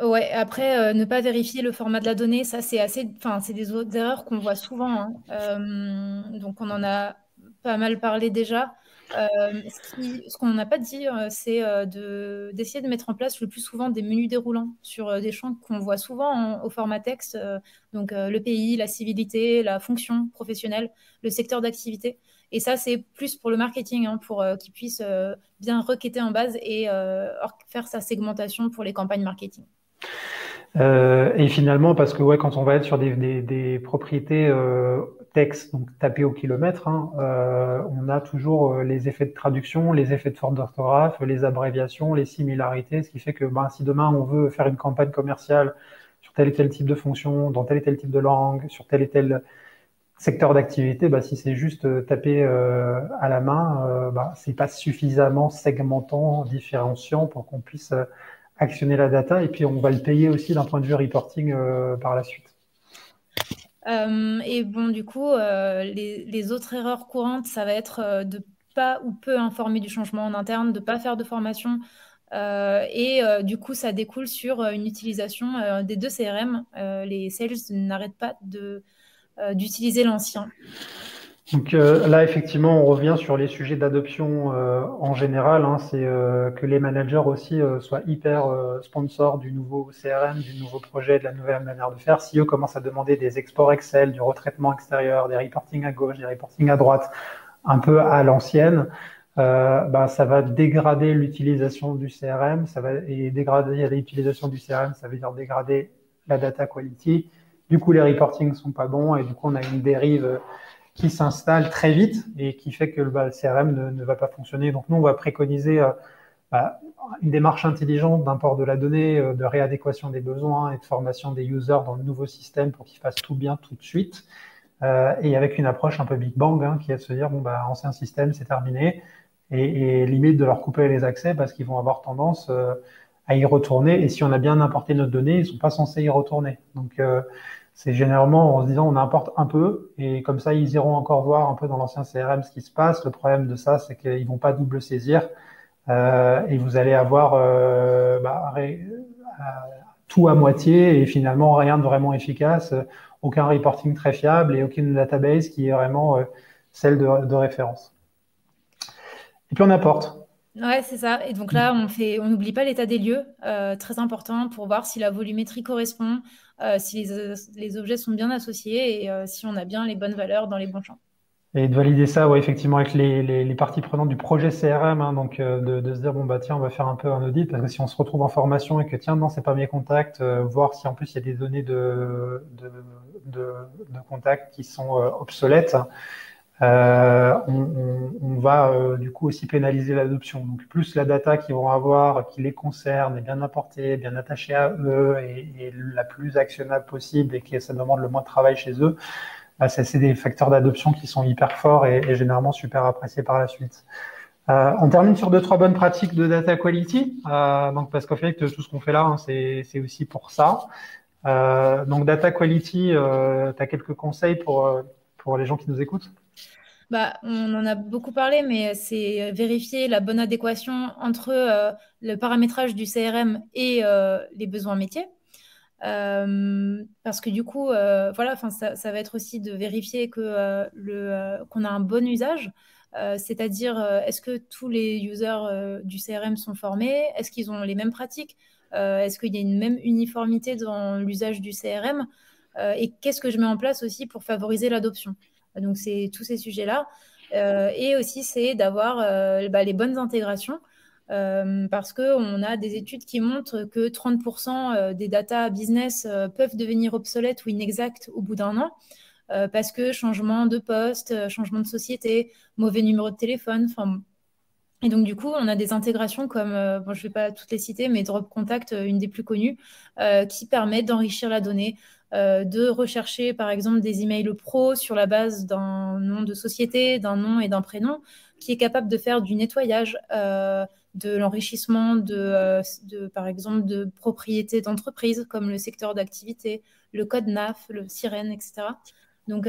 Ouais, après, ne pas vérifier le format de la donnée, ça c'est enfin, c'est des autres erreurs qu'on voit souvent, hein. Donc on en a pas mal parlé déjà. Ce qu'on n'a pas dit, c'est d'essayer de mettre en place le plus souvent des menus déroulants sur des champs qu'on voit souvent au format texte, donc le pays, la civilité, la fonction professionnelle, le secteur d'activité. Et ça, c'est plus pour le marketing, hein, pour qu'il puisse bien requêter en base et faire sa segmentation pour les campagnes marketing. Et finalement, parce que ouais, quand on va être sur des propriétés texte, donc tapées au kilomètre, hein, on a toujours les effets de traduction, les effets de faute d'orthographe, les abréviations, les similarités, ce qui fait que ben, si demain on veut faire une campagne commerciale sur tel et tel type de fonction, dans tel et tel type de langue, sur tel et tel secteur d'activité, bah, si c'est juste tapé à la main, bah, c'est pas suffisamment segmentant, différenciant pour qu'on puisse actionner la data et puis on va le payer aussi d'un point de vue reporting par la suite. Et bon, du coup, les autres erreurs courantes, ça va être de pas ou peu informer du changement en interne, de pas faire de formation. Du coup, ça découle sur une utilisation des deux CRM. Les sales n'arrêtent pas d'utiliser l'ancien. Donc là, effectivement, on revient sur les sujets d'adoption en général. Hein, c'est que les managers aussi soient hyper sponsors du nouveau CRM, du nouveau projet, de la nouvelle manière de faire. Si eux commencent à demander des exports Excel, du retraitement extérieur, des reporting à gauche, des reporting à droite, un peu à l'ancienne, bah, ça va dégrader l'utilisation du CRM. Et dégrader l'utilisation du CRM, ça veut dire dégrader la data quality. Du coup, les reportings sont pas bons et du coup, on a une dérive qui s'installe très vite et qui fait que bah, le CRM ne va pas fonctionner. Donc nous, on va préconiser bah, une démarche intelligente d'import de la donnée, de réadéquation des besoins et de formation des users dans le nouveau système pour qu'ils fassent tout bien tout de suite. Et avec une approche un peu Big Bang, hein, qui est de se dire, bon, bah, ancien système, c'est terminé, et limite de leur couper les accès parce qu'ils vont avoir tendance à y retourner. Et si on a bien importé notre donnée, ils sont pas censés y retourner. Donc, c'est généralement en se disant on importe un peu et comme ça ils iront encore voir un peu dans l'ancien CRM ce qui se passe. Le problème de ça, c'est qu'ils vont pas double saisir et vous allez avoir tout à moitié et finalement rien de vraiment efficace, aucun reporting très fiable et aucune database qui est vraiment celle de référence. Et puis on apporte. Ouais, c'est ça. Et donc là, on n'oublie pas l'état des lieux, très important pour voir si la volumétrie correspond, si les objets sont bien associés et si on a bien les bonnes valeurs dans les bons champs. Et de valider ça, ouais, effectivement, avec les parties prenantes du projet CRM, hein, donc de se dire bon bah tiens, on va faire un peu un audit parce que si on se retrouve en formation et que tiens non, c'est pas mes contacts, voir si en plus il y a des données de contacts qui sont obsolètes, on va du coup aussi pénaliser l'adoption. Donc plus la data qu'ils vont avoir, qui les concerne, est bien apportée, bien attachée à eux et la plus actionnable possible et que ça demande le moins de travail chez eux. C'est des facteurs d'adoption qui sont hyper forts et généralement super appréciés par la suite. On termine sur 2-3 bonnes pratiques de data quality, donc parce qu'en fait tout ce qu'on fait là, hein, c'est aussi pour ça. Donc data quality, tu as quelques conseils pour les gens qui nous écoutent? Bah, on en a beaucoup parlé, mais c'est vérifier la bonne adéquation entre le paramétrage du CRM et les besoins métiers. Parce que du coup, voilà, ça va être aussi de vérifier qu'on a un bon usage. c'est-à-dire est-ce que tous les users du CRM sont formés? Est-ce qu'ils ont les mêmes pratiques? Est-ce qu'il y a une même uniformité dans l'usage du CRM? Et qu'est-ce que je mets en place aussi pour favoriser l'adoption? Donc, c'est tous ces sujets-là. Et aussi, c'est d'avoir les bonnes intégrations. Parce qu'on a des études qui montrent que 30% des data business peuvent devenir obsolètes ou inexactes au bout d'un an, parce que changement de poste, changement de société, mauvais numéro de téléphone. Et donc, du coup, on a des intégrations comme, je ne vais pas toutes les citer, mais Drop Contact, une des plus connues, qui permettent d'enrichir la donnée, de rechercher, par exemple, des emails pro sur la base d'un nom de société, d'un nom et d'un prénom, qui est capable de faire du nettoyage, de l'enrichissement par exemple, de propriétés d'entreprise, comme le secteur d'activité, le code NAF, le sirène, etc. Donc,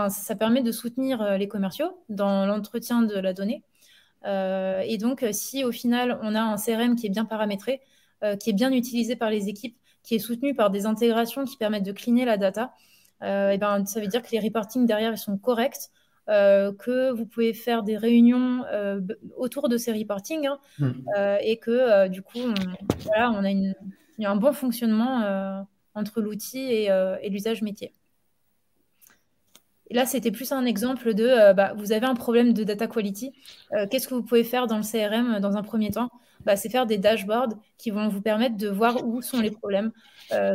ça permet de soutenir les commerciaux dans l'entretien de la donnée. Et donc, si au final, on a un CRM qui est bien paramétré, qui est bien utilisé par les équipes, qui est soutenu par des intégrations qui permettent de cleaner la data, et ben, ça veut dire que les reportings derrière ils sont corrects, que vous pouvez faire des réunions autour de ces reportings, et que du coup, on a il y a un bon fonctionnement entre l'outil et l'usage métier. Et là, c'était plus un exemple de vous avez un problème de data quality. Qu'est-ce que vous pouvez faire dans le CRM dans un premier temps? C'est faire des dashboards qui vont vous permettre de voir où sont les problèmes,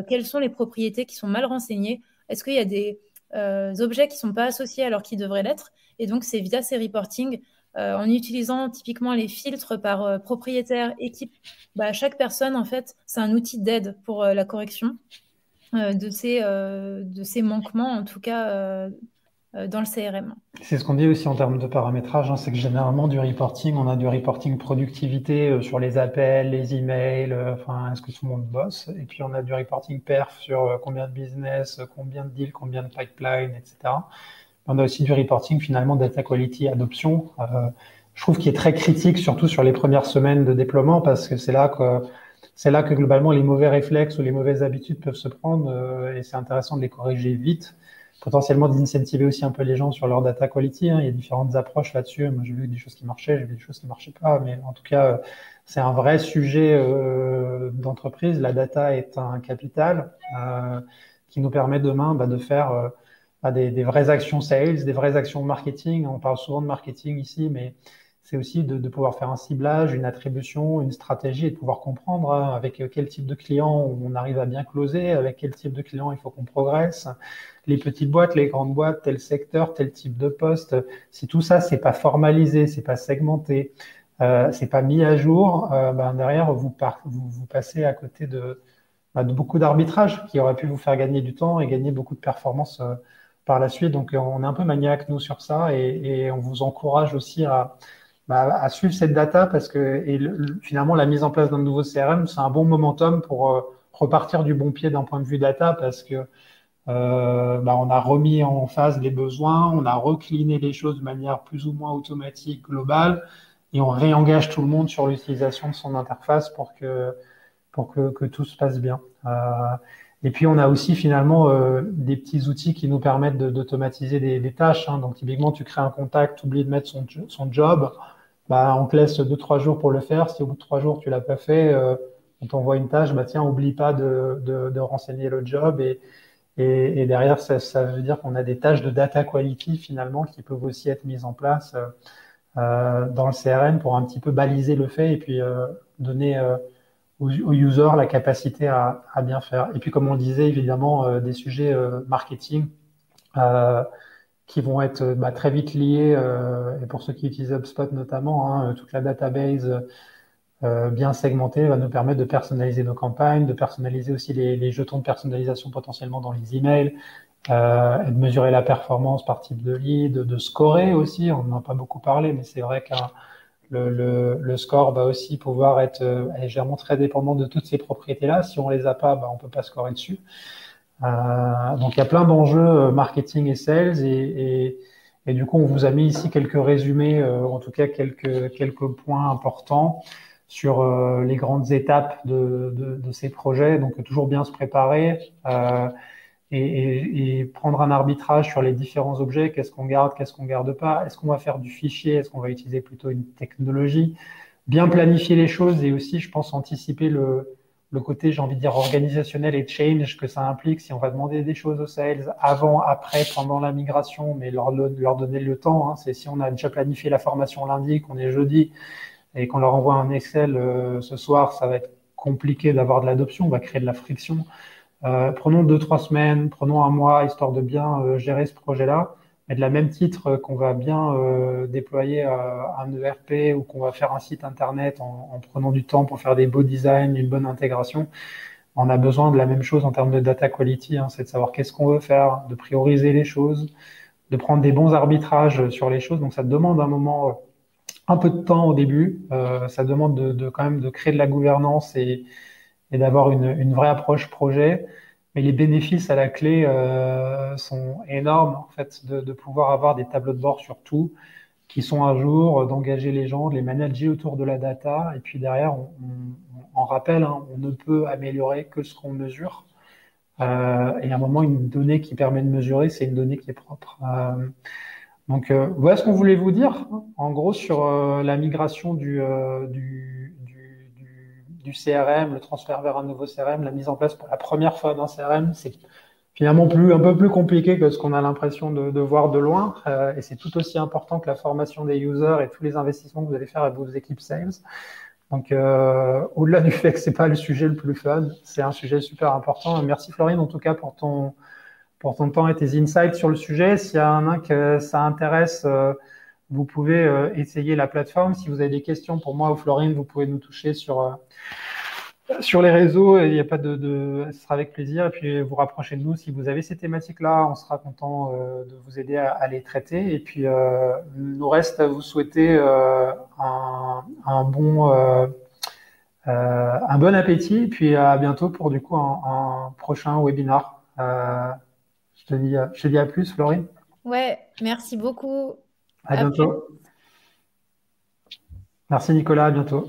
quelles sont les propriétés qui sont mal renseignées. Est-ce qu'il y a des objets qui ne sont pas associés alors qu'ils devraient l'être? Et donc, c'est via ces reportings, en utilisant typiquement les filtres par propriétaire, équipe. Chaque personne, en fait, c'est un outil d'aide pour la correction de ces manquements, en tout cas dans le CRM. C'est ce qu'on dit aussi en termes de paramétrage, c'est que généralement du reporting, on a du reporting productivité sur les appels, les emails, est-ce que tout le monde bosse? Et puis on a du reporting perf sur combien de business, combien de deals, combien de pipeline, etc. On a aussi du reporting finalement data quality adoption. Je trouve qu'il est très critique, surtout sur les premières semaines de déploiement, parce que c'est là que globalement les mauvais réflexes ou les mauvaises habitudes peuvent se prendre, et c'est intéressant de les corriger vite. Potentiellement d'incentiver aussi un peu les gens sur leur data quality. Il y a différentes approches là-dessus. Moi, j'ai vu des choses qui marchaient, j'ai vu des choses qui marchaient pas. Mais en tout cas, c'est un vrai sujet d'entreprise. La data est un capital qui nous permet demain de faire des vraies actions sales, des vraies actions marketing. On parle souvent de marketing ici, mais c'est aussi de pouvoir faire un ciblage, une attribution, une stratégie et de pouvoir comprendre avec quel type de client on arrive à bien closer, avec quel type de client il faut qu'on progresse, les petites boîtes, les grandes boîtes, tel secteur, tel type de poste. Si tout ça, c'est pas formalisé, c'est pas segmenté, c'est pas mis à jour, derrière, vous passez à côté de beaucoup d'arbitrage qui aurait pu vous faire gagner du temps et gagner beaucoup de performances par la suite. Donc, on est un peu maniaque, nous, sur ça et on vous encourage aussi à suivre cette data parce que finalement la mise en place d'un nouveau CRM, c'est un bon momentum pour repartir du bon pied d'un point de vue data parce que on a remis en phase les besoins, on a recliné les choses de manière plus ou moins automatique, globale, et on réengage tout le monde sur l'utilisation de son interface pour que tout se passe bien. Et puis on a aussi finalement des petits outils qui nous permettent d'automatiser des tâches. Donc typiquement, tu crées un contact, tu oublies de mettre son job, on te laisse 2-3 jours pour le faire. Si au bout de 3 jours tu l'as pas fait, on t'envoie une tâche. Tiens, oublie pas de renseigner le job. Et derrière, ça veut dire qu'on a des tâches de data quality finalement qui peuvent aussi être mises en place dans le CRM pour un petit peu baliser le fait et puis donner aux users la capacité à bien faire. Et puis comme on disait, évidemment, des sujets marketing qui vont être très vite liés, et pour ceux qui utilisent HubSpot notamment, toute la database bien segmentée va nous permettre de personnaliser nos campagnes, de personnaliser aussi les jetons de personnalisation potentiellement dans les emails, et de mesurer la performance par type de lead, de scorer aussi, on n'en a pas beaucoup parlé, mais c'est vrai que le score va aussi pouvoir être légèrement très dépendant de toutes ces propriétés-là. Si on les a pas, on peut pas scorer dessus. Donc il y a plein d'enjeux marketing et sales et du coup on vous a mis ici quelques résumés, en tout cas quelques points importants sur les grandes étapes de ces projets. Donc toujours bien se préparer et prendre un arbitrage sur les différents objets, qu'est-ce qu'on garde pas, est-ce qu'on va faire du fichier, est-ce qu'on va utiliser plutôt une technologie, bien planifier les choses et aussi, je pense, anticiper le côté, j'ai envie de dire, organisationnel et change que ça implique si on va demander des choses aux sales avant, après, pendant la migration, mais leur donner le temps. Hein. C'est si on a déjà planifié la formation lundi, qu'on est jeudi et qu'on leur envoie un Excel ce soir, ça va être compliqué d'avoir de l'adoption, on va créer de la friction. Prenons 2, 3 semaines, prenons un mois, histoire de bien gérer ce projet-là. Mais de la même titre qu'on va bien déployer un ERP ou qu'on va faire un site internet en prenant du temps pour faire des beaux designs, une bonne intégration, on a besoin de la même chose en termes de data quality, hein, c'est de savoir qu'est-ce qu'on veut faire, de prioriser les choses, de prendre des bons arbitrages sur les choses. Donc ça demande un moment, un peu de temps au début. Ça demande quand même de créer de la gouvernance et d'avoir une vraie approche projet. Mais les bénéfices à la clé sont énormes, en fait, de pouvoir avoir des tableaux de bord sur tout, qui sont à jour, d'engager les gens, de les manager autour de la data. Et puis derrière, on rappelle, hein, on ne peut améliorer que ce qu'on mesure. Et à un moment, une donnée qui permet de mesurer, c'est une donnée qui est propre. Donc, voilà ce qu'on voulait vous dire, en gros, sur la migration du CRM, le transfert vers un nouveau CRM, la mise en place pour la première fois d'un CRM, c'est finalement un peu plus compliqué que ce qu'on a l'impression de voir de loin, et c'est tout aussi important que la formation des users et tous les investissements que vous allez faire avec vos équipes sales. Donc, au-delà du fait que c'est pas le sujet le plus fun, c'est un sujet super important. Merci Florine, en tout cas, pour ton temps et tes insights sur le sujet. S'il y en a un que ça intéresse, vous pouvez essayer la plateforme. Si vous avez des questions pour moi ou Florine, vous pouvez nous toucher sur les réseaux. Il n'y a pas ce sera avec plaisir. Et puis vous rapprochez de nous si vous avez ces thématiques-là. On sera content de vous aider à les traiter. Et puis nous reste à vous souhaiter un bon appétit. Et puis à bientôt pour du coup un prochain webinar. Je te dis à plus, Florine. Ouais, merci beaucoup. À À plus. bientôt. Merci Nicolas, à bientôt.